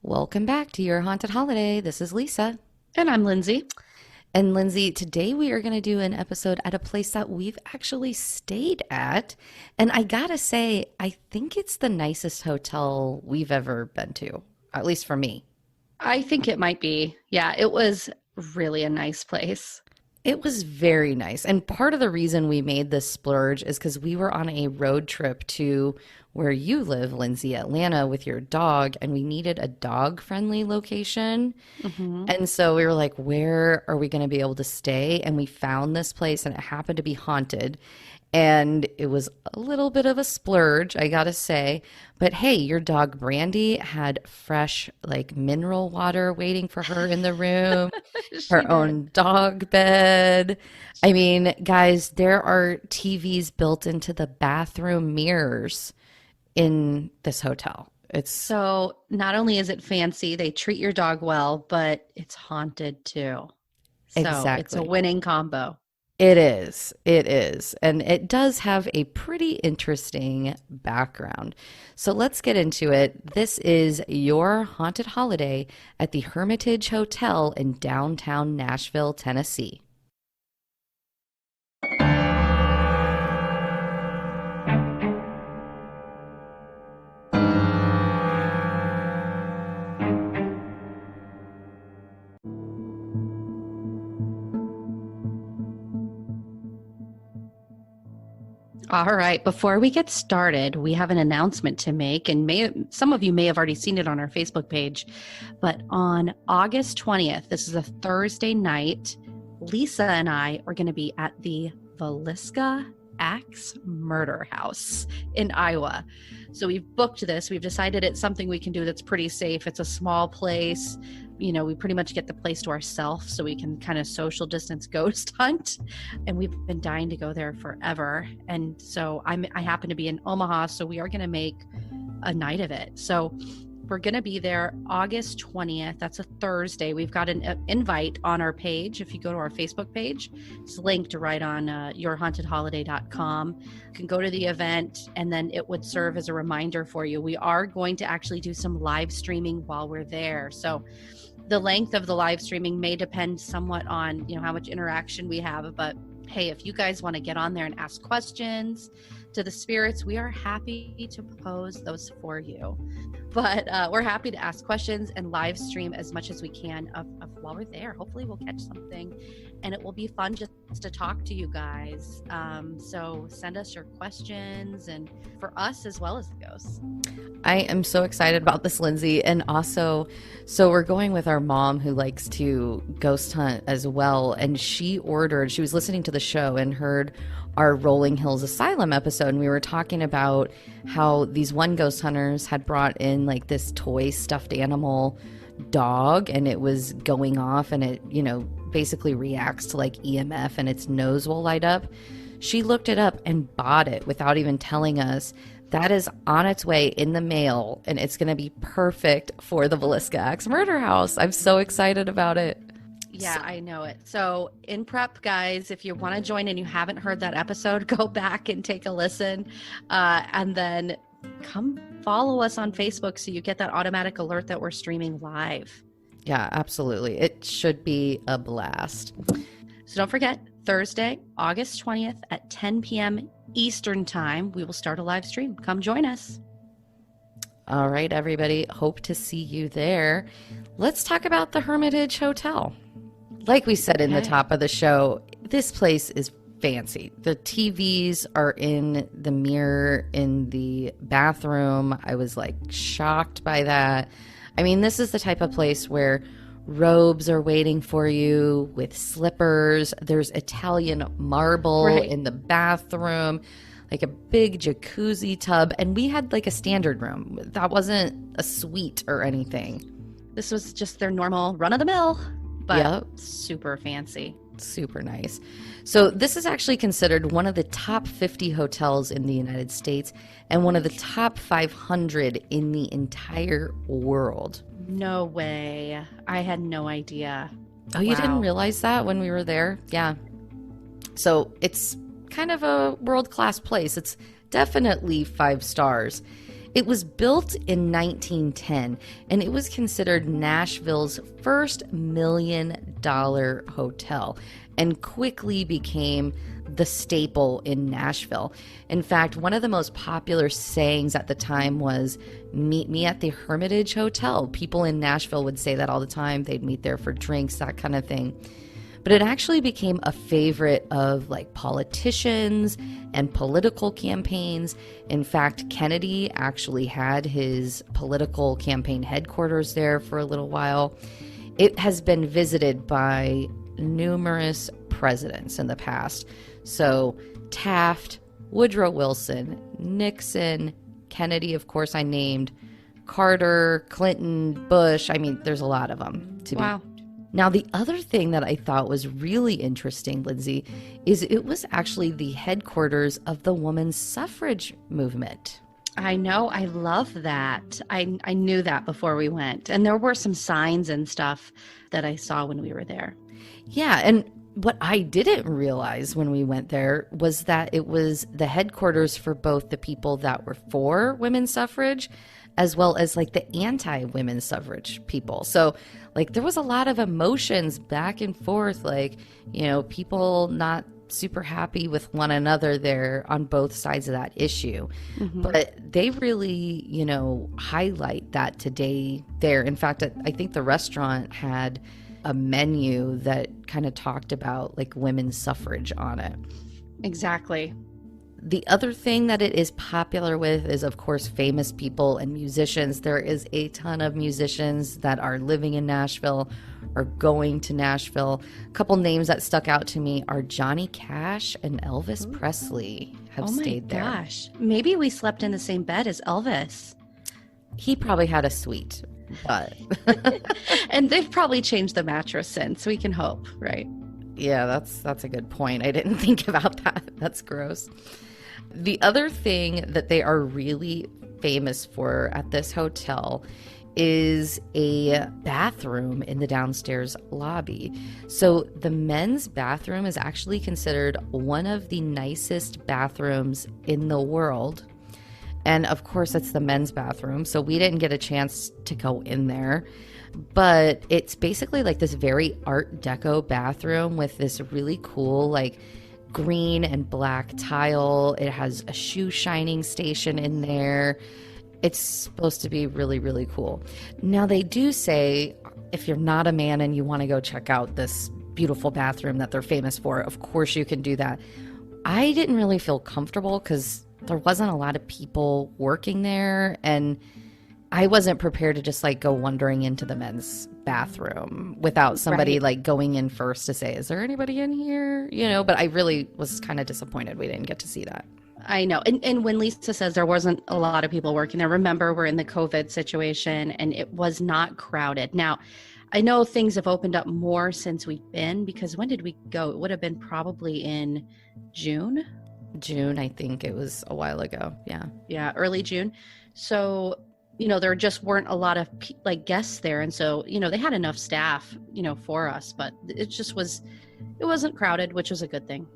Welcome back to Your Haunted Holiday. This is Lisa. And I'm Lindsay. And Lindsay, today we are going to do an episode at a place that we've actually stayed at. And I gotta say, I think it's the nicest hotel we've ever been to, at least for me. I think it might be. Yeah, it was really a nice place. It was very nice. And part of the reason we made this splurge is because we were on a road trip to where you live, Lindsay, Atlanta, with your dog, and we needed a dog-friendly location. hmm And so we were like, where are we going to be able to stay? And we found this place, and it happened to be haunted. And it was a little bit of a splurge, I gotta say. But hey, your dog Brandy had fresh, like mineral water waiting for her in the room, She her did. own dog bed. I mean, guys, there are TVs built into the bathroom mirrors in this hotel. It's So not only is it fancy, they treat your dog well, but it's haunted too. So it's a exactly. winning combo. It is. It is. And it does have a pretty interesting background. So let's get into it. This is Your Haunted Holiday at the Hermitage Hotel in downtown Nashville, Tennessee. All right, before we get started, we have an announcement to make, and some of you may have already seen it on our Facebook page. But on August 20th, this is a Thursday night, Lisa and I are going to be at the Villisca Axe Murder House in Iowa. So we've booked this. We've decided it's something we can do that's pretty safe. It's a small place. You know, we pretty much get the place to ourselves so we can kind of social distance ghost hunt. And we've been dying to go there forever. And so I happen to be in Omaha, so we are going to make a night of it. So we're going to be there August 20th. That's a Thursday. We've got an invite on our page. If you go to our Facebook page, it's linked right on yourhauntedholiday.com. You can go to the event, and then it would serve as a reminder for you. We are going to actually do some live streaming while we're there. So the length of the live streaming may depend somewhat on, how much interaction we have. But hey, if you guys want to get on there and ask questions to the spirits, we are happy to pose those for you. But we're happy to ask questions and live stream as much as we can of while we're there. Hopefully we'll catch something, and it will be fun just to talk to you guys. So send us your questions, and for us as well as the ghosts. I am so excited about this, Lindsay. And also, so we're going with our mom who likes to ghost hunt as well. And she was listening to the show and heard our Rolling Hills Asylum episode. And we were talking about how these one ghost hunters had brought in like this toy stuffed animal dog, and it was going off, and it, basically reacts to like EMF, and its nose will light up. She looked it up and bought it without even telling us. That is on its way in the mail, and it's going to be perfect for the Villisca Axe Murder House. I'm so excited about it. Yeah, I know it. So in prep, guys, if you want to join and you haven't heard that episode, go back and take a listen, and then come follow us on Facebook so you get that automatic alert that we're streaming live. Yeah, absolutely. It should be a blast. So don't forget, Thursday, August 20th at 10 p.m. Eastern Time, we will start a live stream. Come join us. All right, everybody. Hope to see you there. Let's talk about the Hermitage Hotel. Like we said in the Okay. top of the show, this place is fancy. The TVs are in the mirror in the bathroom. I was like shocked by that. I mean, this is the type of place where robes are waiting for you with slippers. There's Italian marble Right. in the bathroom, like a big jacuzzi tub. And we had like a standard room. That wasn't a suite or anything. This was just their normal run-of-the-mill, but Yep. super fancy. Super nice. So this is actually considered one of the top 50 hotels in the United States and one of the top 500 in the entire world. No way. I had no idea. Oh, you didn't Wow. realize that when we were there? Yeah. So it's kind of a world-class place. It's definitely 5 stars. It was built in 1910, and it was considered Nashville's first $1 million hotel and quickly became the staple in Nashville. In fact, one of the most popular sayings at the time was, "Meet me at the Hermitage Hotel." People in Nashville would say that all the time. They'd meet there for drinks, that kind of thing. But it actually became a favorite of like politicians and political campaigns. In fact, Kennedy actually had his political campaign headquarters there for a little while. It has been visited by numerous presidents in the past. So Taft, Woodrow Wilson, Nixon, Kennedy, of course, I named, Carter, Clinton, Bush. I mean, there's a lot of them. Wow. Now, the other thing that I thought was really interesting, Lindsay, is it was actually the headquarters of the women's suffrage movement. I know. I love that. I knew that before we went. And there were some signs and stuff that I saw when we were there. Yeah. And what I didn't realize when we went there was that it was the headquarters for both the people that were for women's suffrage as well as like the anti-women's suffrage people. So like there was a lot of emotions back and forth, like, you know, people not super happy with one another there on both sides of that issue. Mm-hmm. But they really, you know, highlight that today there. In fact, I think the restaurant had a menu that kind of talked about like women's suffrage on it. Exactly. The other thing that it is popular with is, of course, famous people and musicians. There is a ton of musicians that are living in Nashville or going to Nashville. A couple names that stuck out to me are Johnny Cash and Elvis Presley have stayed there. Oh my gosh. Maybe we slept in the same bed as Elvis. He probably had a suite, but... And they've probably changed the mattress since, we can hope, right? Yeah, that's a good point. I didn't think about that. That's gross. The other thing that they are really famous for at this hotel is a bathroom in the downstairs lobby. So the men's bathroom is actually considered one of the nicest bathrooms in the world. And of course, it's the men's bathroom. So we didn't get a chance to go in there. But it's basically like this very Art Deco bathroom with this really cool, like, green and black tile. It has a shoe shining station in there. It's supposed to be really, really cool. Now, they do say if you're not a man and you want to go check out this beautiful bathroom that they're famous for, of course you can do that. I didn't really feel comfortable because there wasn't a lot of people working there, and I wasn't prepared to just like go wandering into the men's bathroom without somebody like going in first to say, is there anybody in here? You know, but I really was kind of disappointed we didn't get to see that. I know. And when Lisa says there wasn't a lot of people working there, remember we're in the COVID situation and it was not crowded. Now, I know things have opened up more since we've been, because when did we go? It would have been probably in June. I think it was a while ago. Yeah, early June. So, you know, there just weren't a lot of like guests there. And so, you know, they had enough staff, you know, for us, but it wasn't crowded, which was a good thing.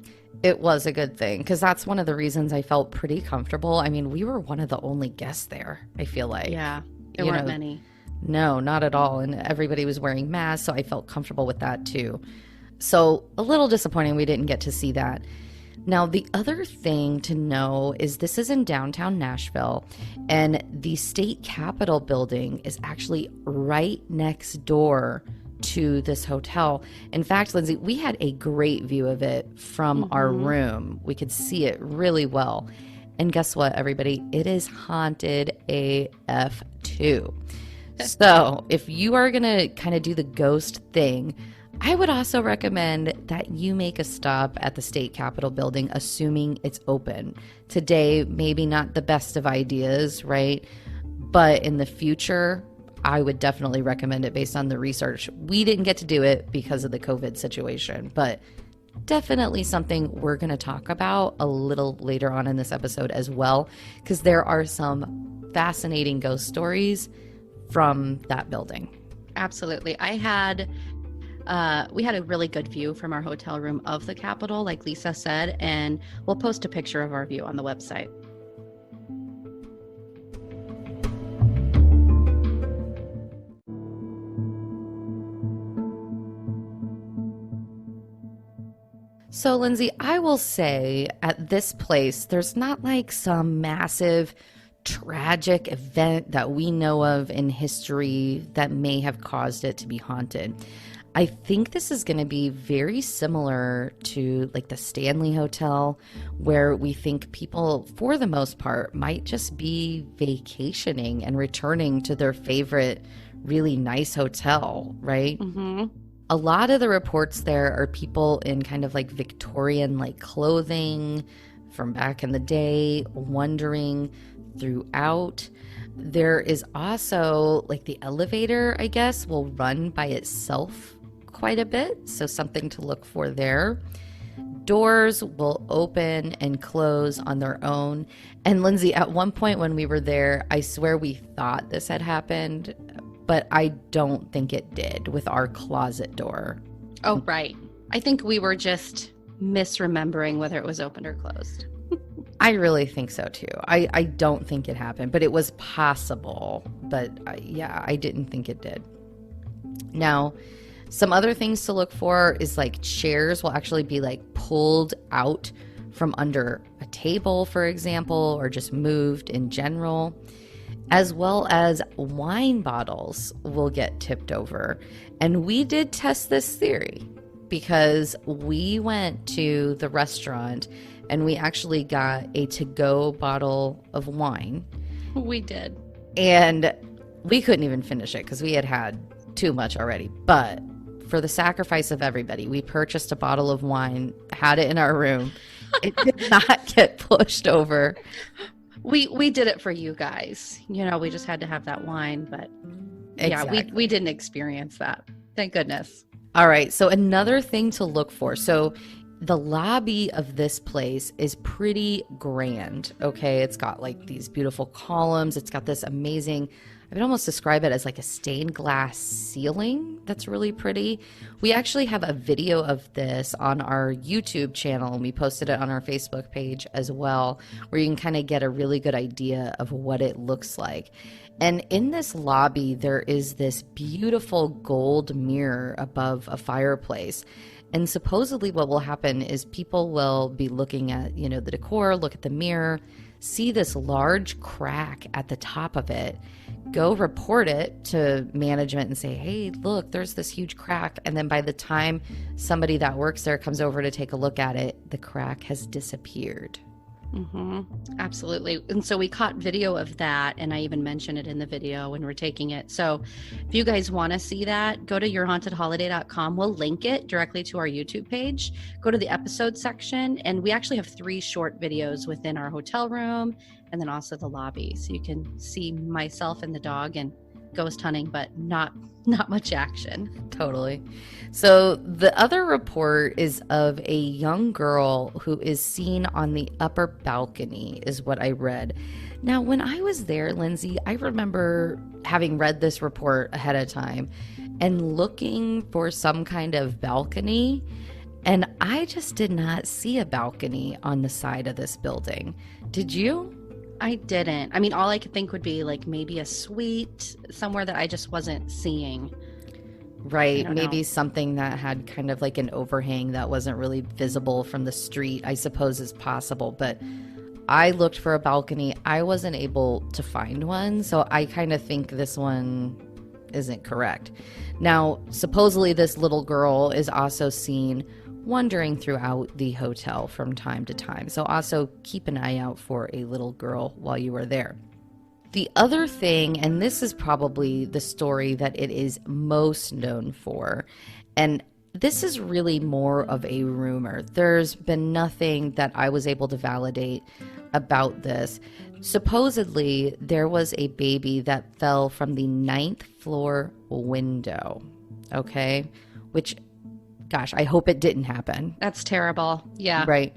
It was a good thing, because that's one of the reasons I felt pretty comfortable. I mean, we were one of the only guests there, I feel like. Yeah, there weren't many. No, not at all. And everybody was wearing masks, so I felt comfortable with that too. So a little disappointing we didn't get to see that. Now, the other thing to know is this is in downtown Nashville, and the state capitol building is actually right next door to this hotel. In fact, Lindsay, we had a great view of it from our room. We could see it really well. And guess what, everybody? It is haunted AF too. So if you are going to kind of do the ghost thing, I would also recommend that you make a stop at the state capitol building, assuming it's open. Today, maybe not the best of ideas, right? But in the future, I would definitely recommend it based on the research. We didn't get to do it because of the COVID situation, but definitely something we're going to talk about a little later on in this episode as well, because there are some fascinating ghost stories from that building. Absolutely. We had a really good view from our hotel room of the Capitol, like Lisa said, and we'll post a picture of our view on the website. So, Lindsay, I will say at this place, there's not like some massive tragic event that we know of in history that may have caused it to be haunted. I think this is going to be very similar to like the Stanley Hotel, where we think people, for the most part, might just be vacationing and returning to their favorite, really nice hotel, right? Mm-hmm. A lot of the reports there are people in kind of like Victorian like clothing from back in the day, wandering throughout. There is also like the elevator, I guess, will run by itself quite a bit. So something to look for there. Doors will open and close on their own. And Lindsay, at one point when we were there, I swear we thought this had happened, but I don't think it did with our closet door. Oh, right. I think we were just misremembering whether it was open or closed. I really think so too. I don't think it happened, but it was possible. But yeah, I didn't think it did. Now, some other things to look for is like chairs will actually be like pulled out from under a table, for example, or just moved in general, as well as wine bottles will get tipped over. And we did test this theory because we went to the restaurant and we actually got a to-go bottle of wine. We did. And we couldn't even finish it because we had had too much already. But for the sacrifice of everybody, we purchased a bottle of wine, had it in our room. It did not get pushed over. We did it for you guys. You know, we just had to have that wine, but Exactly. yeah, we didn't experience that. Thank goodness. All right. So another thing to look for. So the lobby of this place is pretty grand. Okay. It's got like these beautiful columns. It's got this amazing, I would almost describe it as like a stained glass ceiling that's really pretty. We actually have a video of this on our YouTube channel, and we posted it on our Facebook page as well, where you can kind of get a really good idea of what it looks like. And in this lobby, there is this beautiful gold mirror above a fireplace. And supposedly what will happen is people will be looking at, you know, the decor, look at the mirror, see this large crack at the top of it, go report it to management and say, hey, look, there's this huge crack. And then by the time somebody that works there comes over to take a look at it, the crack has disappeared. Mm-hmm. Absolutely. And so we caught video of that, and I even mentioned it in the video when we're taking it. So if you guys want to see that, go to yourhauntedholiday.com. We'll link it directly to our YouTube page. Go to the episode section, and we actually have 3 short videos within our hotel room and then also the lobby. So you can see myself and the dog and ghost hunting, but not much action. Totally. So the other report is of a young girl who is seen on the upper balcony, is what I read. Now, when I was there, Lindsay, I remember having read this report ahead of time and looking for some kind of balcony, and I just did not see a balcony on the side of this building. Did you? I didn't. I mean, all I could think would be like maybe a suite somewhere that I just wasn't seeing. Right. Maybe something that had kind of like an overhang that wasn't really visible from the street, I suppose is possible. But I looked for a balcony. I wasn't able to find one. So I kind of think this one isn't correct. Now, supposedly this little girl is also seen wandering throughout the hotel from time to time. So also keep an eye out for a little girl while you are there. The other thing, and this is probably the story that it is most known for, and this is really more of a rumor. There's been nothing that I was able to validate about this. Supposedly, there was a baby that fell from the 9th floor window, okay? Which, gosh, I hope it didn't happen. That's terrible. Yeah. Right.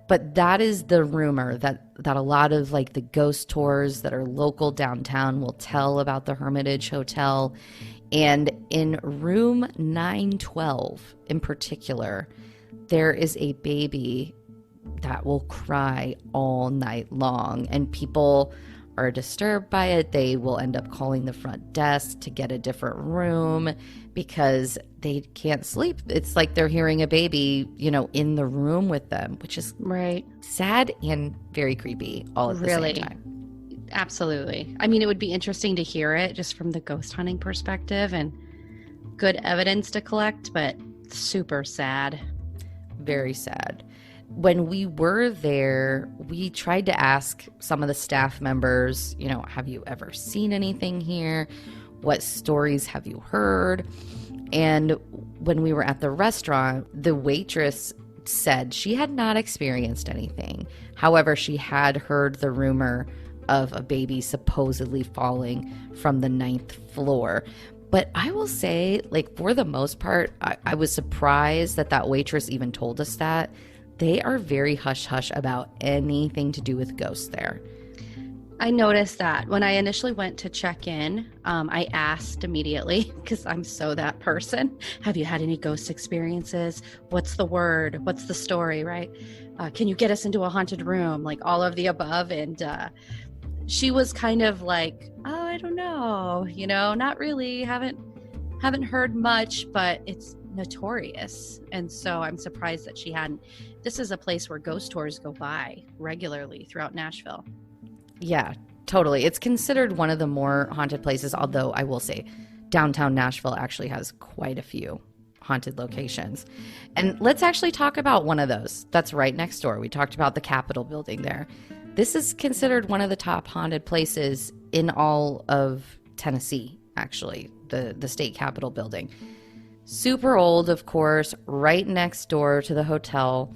But that is the rumor that a lot of like the ghost tours that are local downtown will tell about the Hermitage Hotel. And in room 912 in particular, there is a baby that will cry all night long. And people are disturbed by it, they will end up calling the front desk to get a different room because they can't sleep. It's like they're hearing a baby, in the room with them, which is Right. sad and very creepy all at the Really? same time. Absolutely. I mean, it would be interesting to hear it just from the ghost hunting perspective and good evidence to collect, but super sad. Very sad. When we were there, we tried to ask some of the staff members, have you ever seen anything here? What stories have you heard? And when we were at the restaurant, the waitress said she had not experienced anything. However, she had heard the rumor of a baby supposedly falling from the 9th floor. But I will say, for the most part, I was surprised that waitress even told us that. They are very hush-hush about anything to do with ghosts there. I noticed that when I initially went to check in, I asked immediately, because I'm so that person, have you had any ghost experiences? What's the word? What's the story, right? Can you get us into a haunted room? Like all of the above. And she was kind of like, oh, I don't know, not really, haven't heard much, but it's notorious. And so I'm surprised that she hadn't. This is a place where ghost tours go by regularly throughout Nashville. Yeah, totally. It's considered one of the more haunted places, although I will say downtown Nashville actually has quite a few haunted locations. And let's actually talk about one of those that's right next door. We talked about the Capitol building there. This is considered one of the top haunted places in all of Tennessee, actually, the state Capitol building. Super old, of course, right next door to the hotel,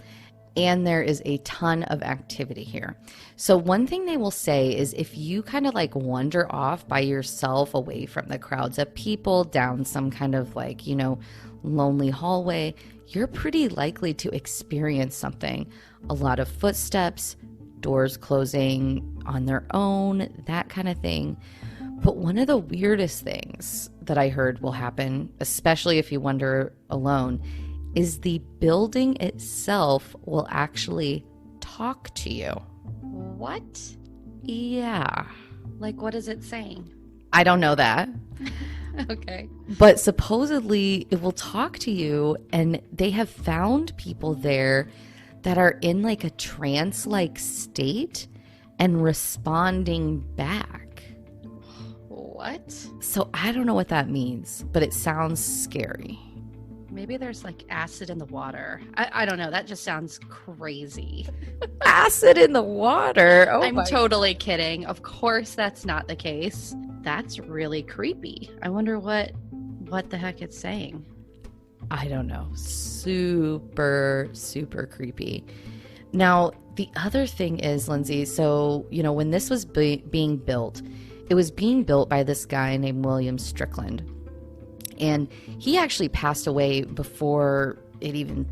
and there is a ton of activity here. So one thing they will say is if you kind of wander off by yourself away from the crowds of people down some kind of lonely hallway, you're pretty likely to experience something. A lot of footsteps, doors closing on their own, that kind of thing. But one of the weirdest things that I heard will happen, especially if you wander alone, is the building itself will actually talk to you. What? Yeah. What is it saying? I don't know that. Okay. But supposedly it will talk to you, and they have found people there that are in a trance-like state and responding back. What? So I don't know what that means, but it sounds scary. Maybe there's acid in the water. I don't know. That just sounds crazy. Acid in the water? Oh, I'm totally kidding. Of course that's not the case. That's really creepy. I wonder what the heck it's saying. I don't know. Super, super creepy. Now, the other thing is, Lindsay, so, when this was being built, it was being built by this guy named William Strickland. And he actually passed away before it even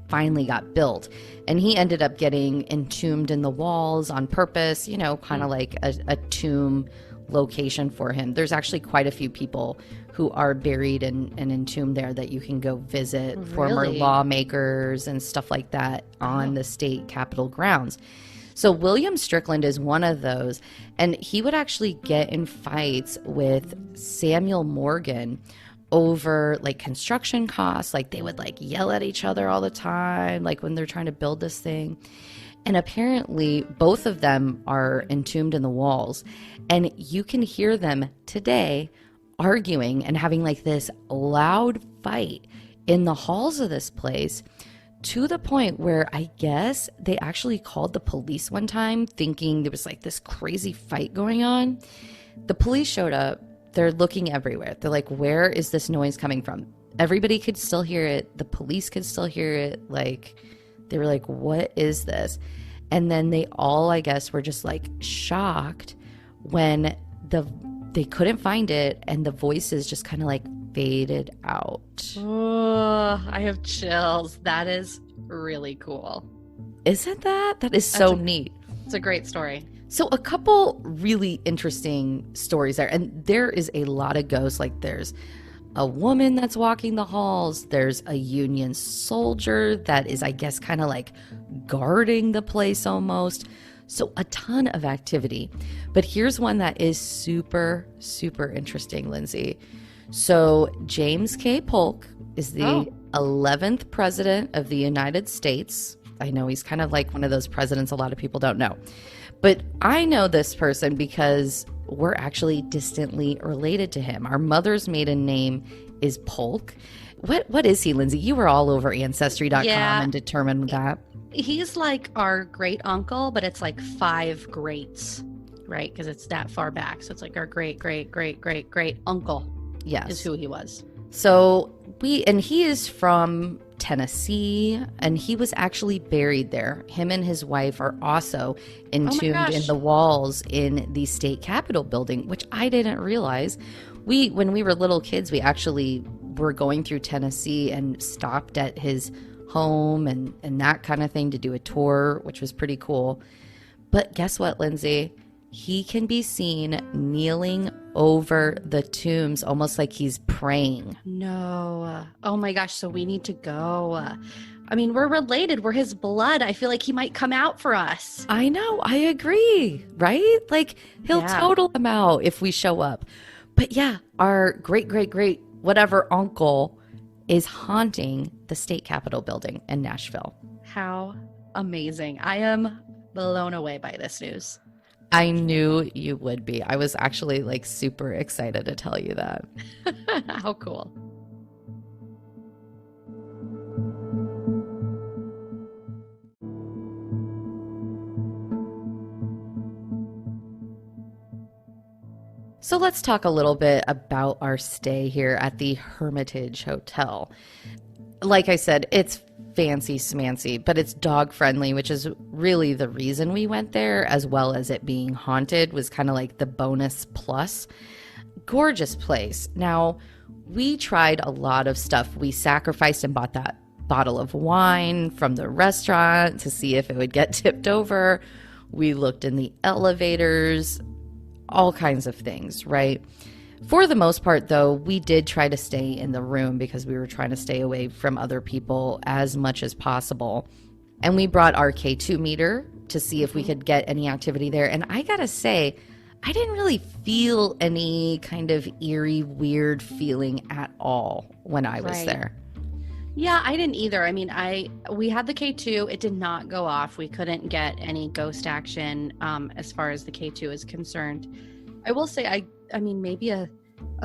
finally got built. And he ended up getting entombed in the walls on purpose, kind of like a tomb location for him. There's actually quite a few people who are buried and entombed there that you can go visit, Really? former lawmakers and stuff like that on the state capitol grounds. So William Strickland is one of those, and he would actually get in fights with Samuel Morgan over construction costs. They would yell at each other all the time, when they're trying to build this thing. And apparently both of them are entombed in the walls, and you can hear them today arguing and having this loud fight in the halls of this place, to the point where I guess they actually called the police one time thinking there was this crazy fight going on. The police showed up. They're looking everywhere. They're like, where is this noise coming from? Everybody could still hear it. The police could still hear it. They were like, what is this? And then they all, I guess, were just shocked when they couldn't find it, and the voices just kind of faded out. Oh, I have chills. That is really cool. Isn't that? That is so neat. It's a great story. So a couple really interesting stories there. And there is a lot of ghosts. There's a woman that's walking the halls. There's a Union soldier that is, I guess, kind of guarding the place almost. So a ton of activity. But here's one that is super, super interesting, Lindsay. So James K. Polk is the 11th president of the United States. I know he's kind of like one of those presidents a lot of people don't know. But I know this person because we're actually distantly related to him. Our mother's maiden name is Polk. What is he, Lindsay? You were all over Ancestry.com and determined that. He's like our great uncle, but it's like 5 greats, right? Because it's that far back. So it's like our great, great, great, great, great uncle. Yes. Is who he was. So he is from Tennessee, and he was actually buried there. Him and his wife are also entombed in the walls in the state capitol building, which I didn't realize. When we were little kids, we actually were going through Tennessee and stopped at his home and that kind of thing to do a tour, which was pretty cool. But guess what, Lindsay? He can be seen kneeling over the tombs, almost like he's praying. No. Oh my gosh. So we need to go. I mean, we're related. We're his blood. I feel like he might come out for us. I know. I agree. Right? Like he'll total him out if we show up. But yeah, our great, great, great, whatever uncle is haunting the state capitol building in Nashville. How amazing. I am blown away by this news. I knew you would be. I was actually like super excited to tell you that. How cool. So let's talk a little bit about our stay here at the Hermitage Hotel. Like I said, it's fancy smancy, but it's dog friendly, which is really the reason we went there, as well as it being haunted was kind of like the bonus plus. Gorgeous place. Now, we tried a lot of stuff. We sacrificed and bought that bottle of wine from the restaurant to see if it would get tipped over. We looked in the elevators, all kinds of things, right? For the most part, though, we did try to stay in the room because we were trying to stay away from other people as much as possible. And we brought our K2 meter to see if we could get any activity there. And I gotta say, I didn't really feel any kind of eerie, weird feeling at all when I was there. Yeah, I didn't either. I mean, we had the K2. It did not go off. We couldn't get any ghost action as far as the K2 is concerned. I will say, I mean, maybe a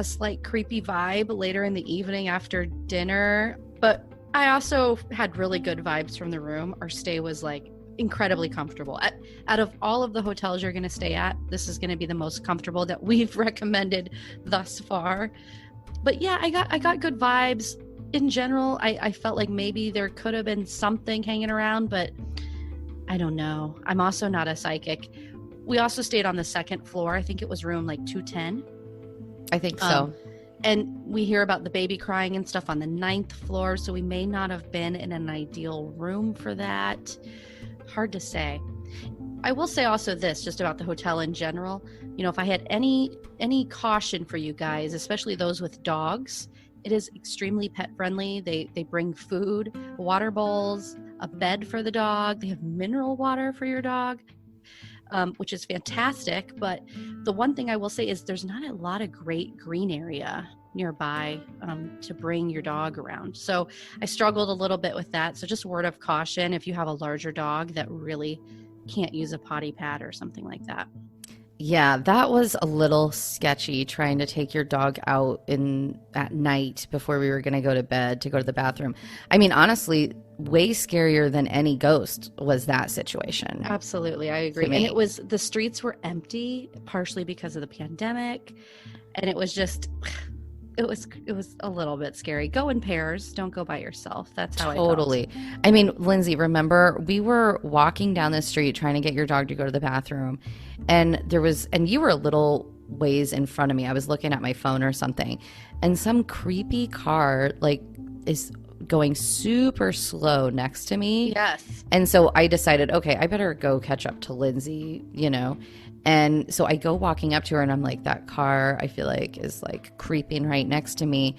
slight creepy vibe later in the evening after dinner, but I also had really good vibes from the room. Our stay was like incredibly comfortable. Out of all of the hotels you're going to stay at, this is going to be the most comfortable that we've recommended thus far. But yeah, I got good vibes. In general, I felt like maybe there could have been something hanging around, but I don't know. I'm also not a psychic. We also stayed on the 2nd floor. I think it was room like 210. I think so. And we hear about the baby crying and stuff on the 9th floor, so we may not have been in an ideal room for that. Hard to say. I will say also this, just about the hotel in general. You know, if I had any caution for you guys, especially those with dogs, it is extremely pet friendly. They bring food, water bowls, a bed for the dog. They have mineral water for your dog. Which is fantastic. But the one thing I will say is there's not a lot of great green area nearby to bring your dog around. So I struggled a little bit with that. So just word of caution if you have a larger dog that really can't use a potty pad or something like that. Yeah, that was a little sketchy, trying to take your dog out at night before we were going to go to bed to go to the bathroom. I mean, honestly, way scarier than any ghost was that situation. Absolutely, I agree. And the streets were empty, partially because of the pandemic, and it was just it was a little bit scary. Go in pairs, don't go by yourself. That's how totally. I mean, Lindsay, remember we were walking down the street trying to get your dog to go to the bathroom, and you were a little ways in front of me. I was looking at my phone or something, and some creepy car like is going super slow next to me. Yes. And so I decided, okay, I better go catch up to Lindsay, you know. And so I go walking up to her and I'm like, that car I feel like is like creeping right next to me.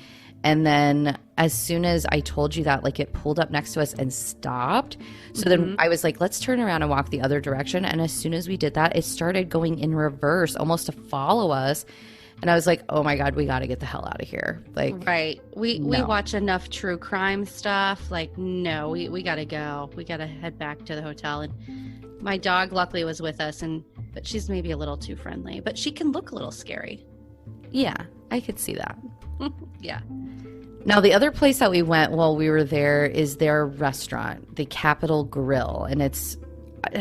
And then as soon as I told you that, like, it pulled up next to us and stopped. So then I was like, let's turn around and walk the other direction. And as soon as we did that, it started going in reverse, almost to follow us. And I was like, oh my God, we got to get the hell out of here. Like, right. We watch enough true crime stuff. Like, no, we got to go. We got to head back to the hotel. And my dog luckily was with us, but she's maybe a little too friendly, but she can look a little scary. Yeah, I could see that. Yeah. Now, the other place that we went while we were there is their restaurant, the Capitol Grill. And it's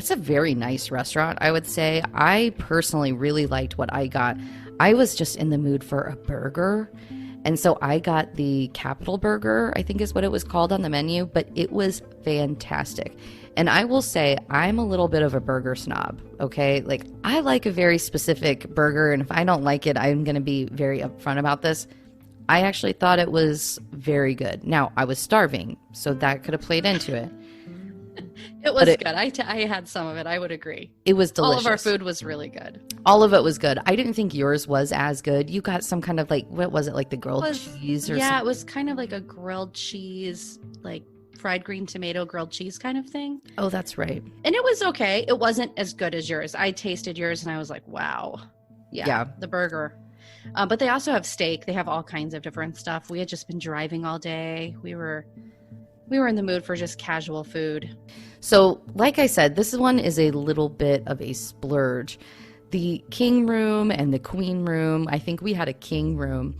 a very nice restaurant, I would say. I personally really liked what I got. I was just in the mood for a burger. And so I got the Capitol Burger, I think is what it was called on the menu, but it was fantastic. And I will say, I'm a little bit of a burger snob, okay? Like, I like a very specific burger, and if I don't like it, I'm going to be very upfront about this. I actually thought it was very good. Now, I was starving, so that could have played into it. It was good. I had some of it. I would agree. It was delicious. All of our food was really good. All of it was good. I didn't think yours was as good. You got some kind of like, what was it, like the grilled cheese or something? Yeah, it was kind of like a grilled cheese, like fried green tomato grilled cheese kind of thing. Oh, that's right. And it was okay. It wasn't as good as yours. I tasted yours and I was like, wow. Yeah. The burger. But they also have steak. They have all kinds of different stuff. We had just been driving all day. We were in the mood for just casual food. So, like I said, this one is a little bit of a splurge. The king room and the queen room, I think we had a king room.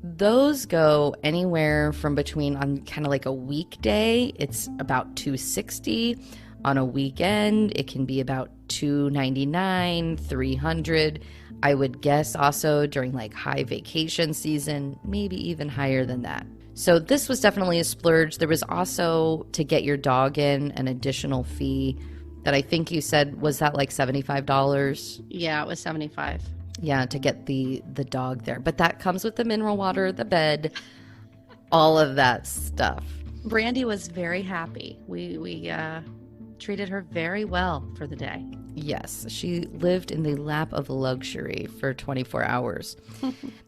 Those go anywhere from between, on kind of like a weekday, it's about $260. On a weekend, it can be about $299, $300. I would guess also during like high vacation season, maybe even higher than that. So this was definitely a splurge. There was also, to get your dog in, an additional fee that I think you said, was that like $75? Yeah, it was $75. Yeah, to get the dog there. But that comes with the mineral water, the bed, all of that stuff. Brandy was very happy. We treated her very well for the day. Yes, she lived in the lap of luxury for 24 hours.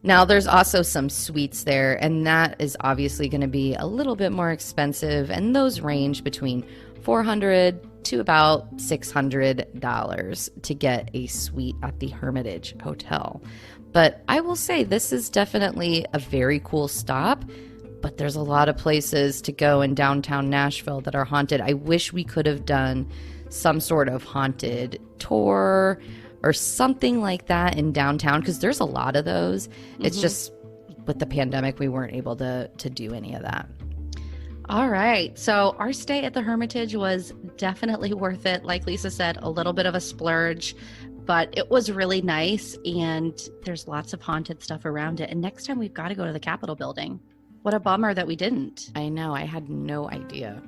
Now, there's also some suites there, and that is obviously going to be a little bit more expensive, and those range between $400 to about $600 to get a suite at the Hermitage Hotel. But I will say this is definitely a very cool stop, but there's a lot of places to go in downtown Nashville that are haunted. I wish we could have done some sort of haunted tour or something like that in downtown, because there's a lot of those. It's just with the pandemic, we weren't able to do any of that. All right. So our stay at the Hermitage was definitely worth it. Like Lisa said, a little bit of a splurge, but it was really nice. And there's lots of haunted stuff around it. And next time we've got to go to the Capitol building. What a bummer that we didn't. I know. I had no idea.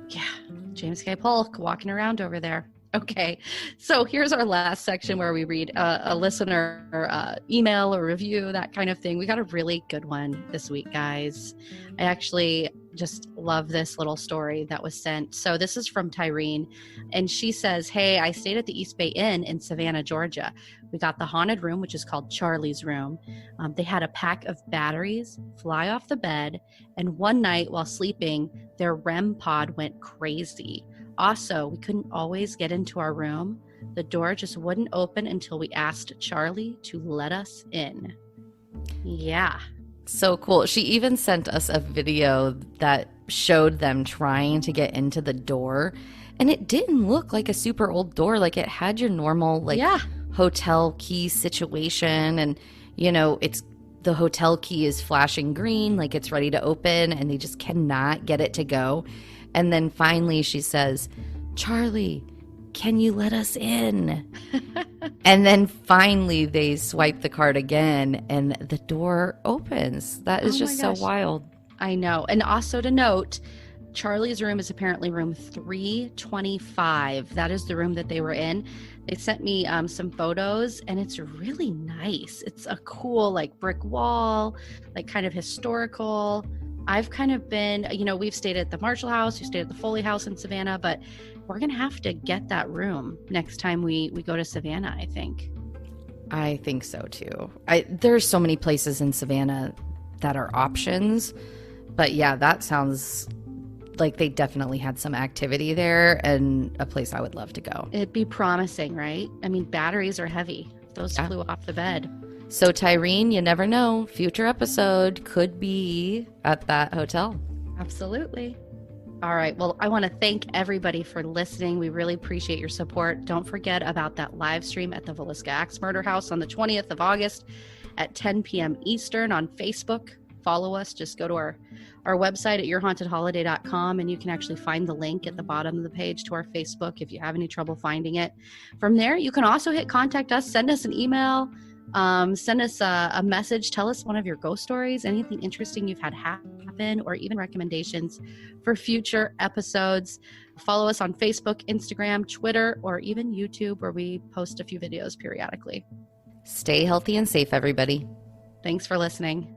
Yeah. James K. Polk walking around over there. Okay. So here's our last section where we read a listener email or review, that kind of thing. We got a really good one this week, guys. I actually just love this little story that was sent. So this is from Tyrene, and she says, hey, I stayed at the East Bay Inn in Savannah, Georgia. We got the haunted room, which is called Charlie's Room. They had a pack of batteries fly off the bed, and one night while sleeping, their REM pod went crazy. Also, we couldn't always get into our room. The door just wouldn't open until we asked Charlie to let us in. Yeah. So cool. She even sent us a video that showed them trying to get into the door, and it didn't look like a super old door. Like, it had your normal hotel key situation, and it's the hotel key is flashing green, like it's ready to open, and they just cannot get it to go. And then finally she says, Charlie, can you let us in? And then finally they swipe the card again and the door opens. That is just so wild. I know. And also to note, Charlie's room is apparently room 325. That is the room that they were in. They sent me some photos, and it's really nice. It's a cool, like, brick wall, like, kind of historical. I've kind of been, we've stayed at the Marshall House, we stayed at the Foley House in Savannah, but we're going to have to get that room next time we go to Savannah, I think. I think so, too. There's so many places in Savannah that are options. But yeah, that sounds like they definitely had some activity there and a place I would love to go. It'd be promising, right? I mean, batteries are heavy. Those flew off the bed. So Tyreen, you never know. Future episode could be at that hotel. Absolutely. All right. Well, I want to thank everybody for listening. We really appreciate your support. Don't forget about that live stream at the Villisca Axe Murder House on the 20th of August at 10 p.m. Eastern on Facebook. Follow us. Just go to our website at yourhauntedholiday.com, and you can actually find the link at the bottom of the page to our Facebook if you have any trouble finding it. From there, you can also hit contact us, send us an email, send us a message, tell us one of your ghost stories, anything interesting you've had happen, or even recommendations for future episodes. Follow us on Facebook, Instagram, Twitter, or even YouTube, where we post a few videos periodically. Stay healthy and safe, everybody. Thanks for listening.